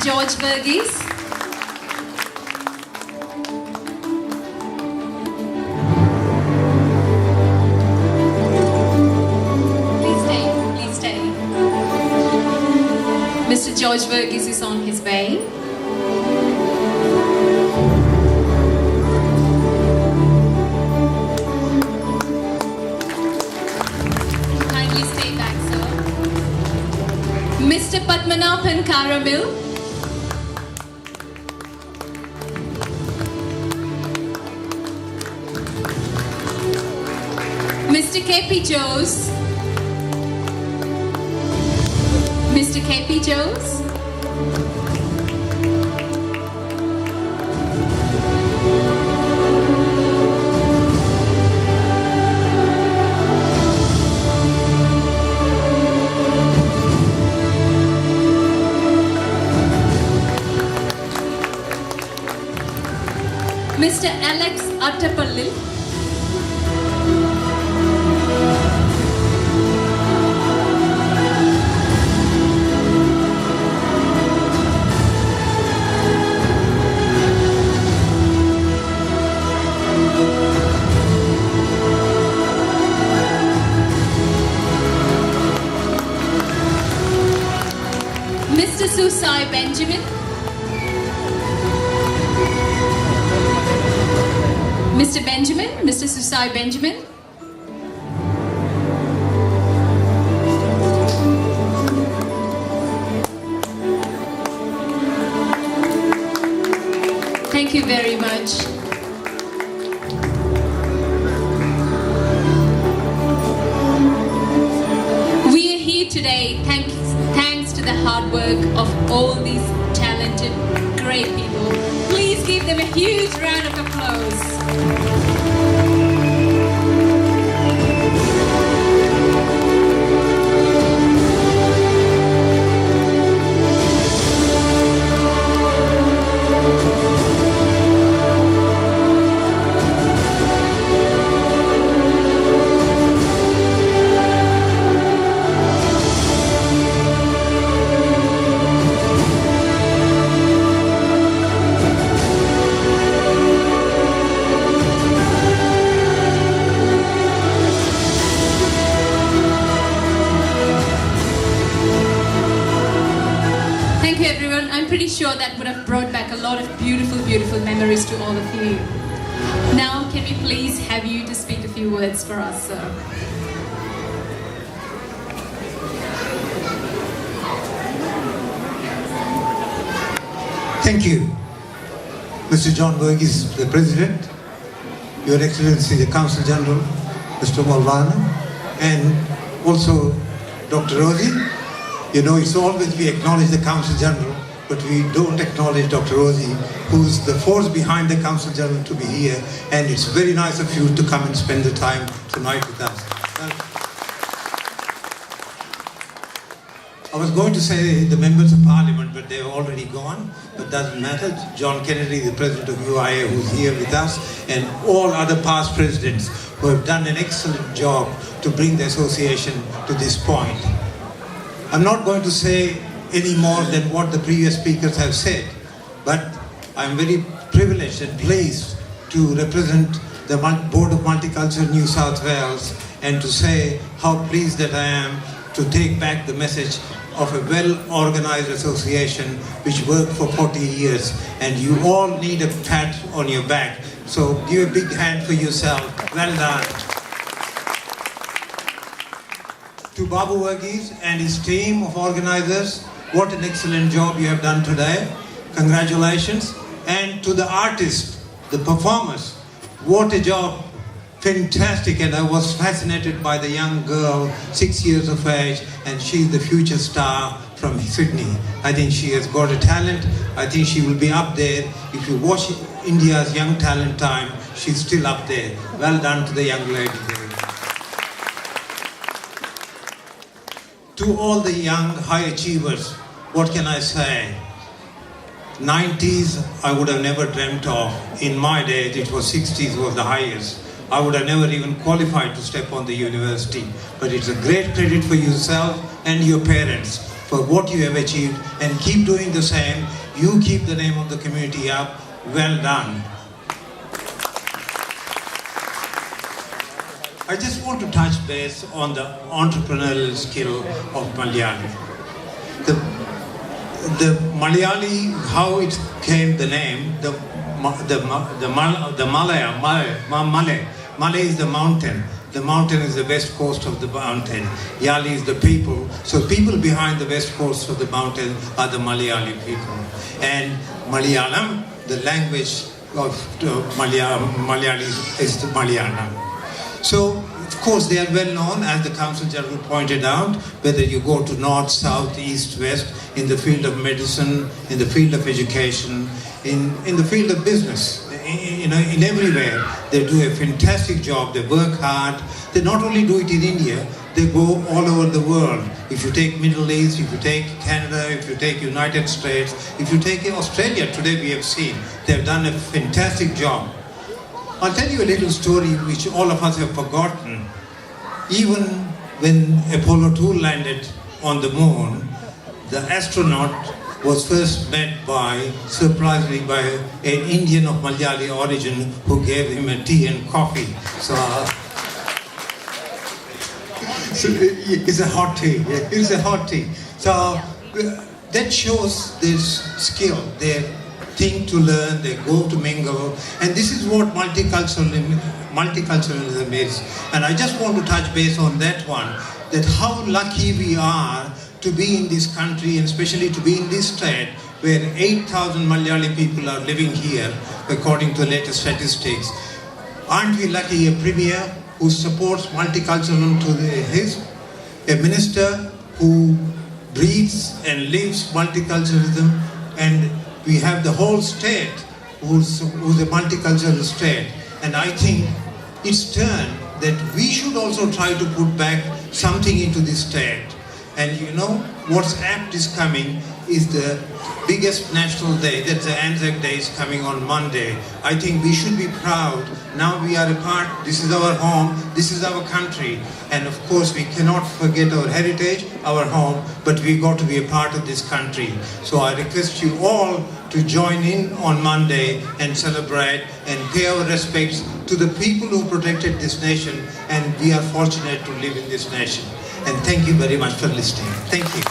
George Verghese. Please stay. Mr. George Verghese is on his way. Kindly stay back, sir. Mr. Padmanabhan Karamil. Mr. KP Jose. Mr. KP Jose. Mr. Alex Attapalli. Mr. Susai Benjamin. Mr. Benjamin, Mr. Susai Benjamin. Thank you very much. We are here today thanks to the hard work of all these talented, great people. Please give them a huge round of applause. Thank you, everyone. I'm pretty sure that would have brought back a lot of beautiful, beautiful memories to all of you. Now, can we please have you to speak a few words for us, sir? Thank you, Mr. John Verghese, the President, Your Excellency, the Council General, Mr. Malvana, and also Dr. Rosie. You know, it's always we acknowledge the Council General, but we don't acknowledge Dr. Rosie, who's the force behind the Council General to be here, and it's very nice of you to come and spend the time tonight with us. I was going to say the members of Parliament, but they're already gone, but doesn't matter. John Kennedy, the President of UIA, who's here with us, and all other past presidents who have done an excellent job to bring the association to this point. I'm not going to say any more than what the previous speakers have said, but I'm very privileged and pleased to represent the Board of Multicultural New South Wales and to say how pleased that I am to take back the message of a well-organized association which worked for 40 years, and you all need a pat on your back. So give a big hand for yourself. Well done. To Babu Verghese and his team of organizers, what an excellent job you have done today. Congratulations. And to the artists, the performers, what a job. Fantastic. And I was fascinated by the young girl, 6 years of age, and she's the future star from Sydney. I think she has got a talent. I think she will be up there. If you watch India's Young Talent Time, she's still up there. Well done to the young lady there. To all the young high achievers, what can I say? 90s, I would have never dreamt of. In my days, it was 60s was the highest. I would have never even qualified to step on the university. But it's a great credit for yourself and your parents for what you have achieved, and keep doing the same. You keep the name of the community up. Well done. I just want to touch base on the entrepreneurial skill of Malayali. The Malayali, how it came the name, Malay is the mountain. The mountain is the west coast of the mountain. Yali is the people. So people behind the west coast of the mountain are the Malayali people. And Malayalam, the language of Malayalis is the Malayalam. So, of course, they are well known, as the Council General pointed out, whether you go to north, south, east, west, in the field of medicine, in the field of education, in the field of business. In everywhere, they do a fantastic job. They work hard. They not only do it in India, they go all over the world. If you take Middle East, if you take Canada, if you take United States, if you take Australia, today we have seen, they have done a fantastic job. I'll tell you a little story which all of us have forgotten. Even when Apollo 2 landed on the moon, the astronaut was first met surprisingly by an Indian of Malayali origin who gave him a tea and coffee. So it's a hot tea. It's a hot tea. So that shows this skill. They think to learn, they go to mingle, and this is what multiculturalism is. And I just want to touch base on that one, that how lucky we are to be in this country, and especially to be in this state where 8,000 Malayali people are living here, according to the latest statistics. Aren't we lucky? A premier who supports multiculturalism a minister who breathes and lives multiculturalism, and we have the whole state who's a multicultural state. And I think it's turn that we should also try to put back something into this state. And you know, what's apt is coming is the biggest national day, that's the Anzac Day, is coming on Monday. I think we should be proud. Now we are a part, this is our home, this is our country. And of course we cannot forget our heritage, our home, but we got to be a part of this country. So I request you all to join in on Monday and celebrate and pay our respects to the people who protected this nation, and we are fortunate to live in this nation. And thank you very much for listening. Thank you.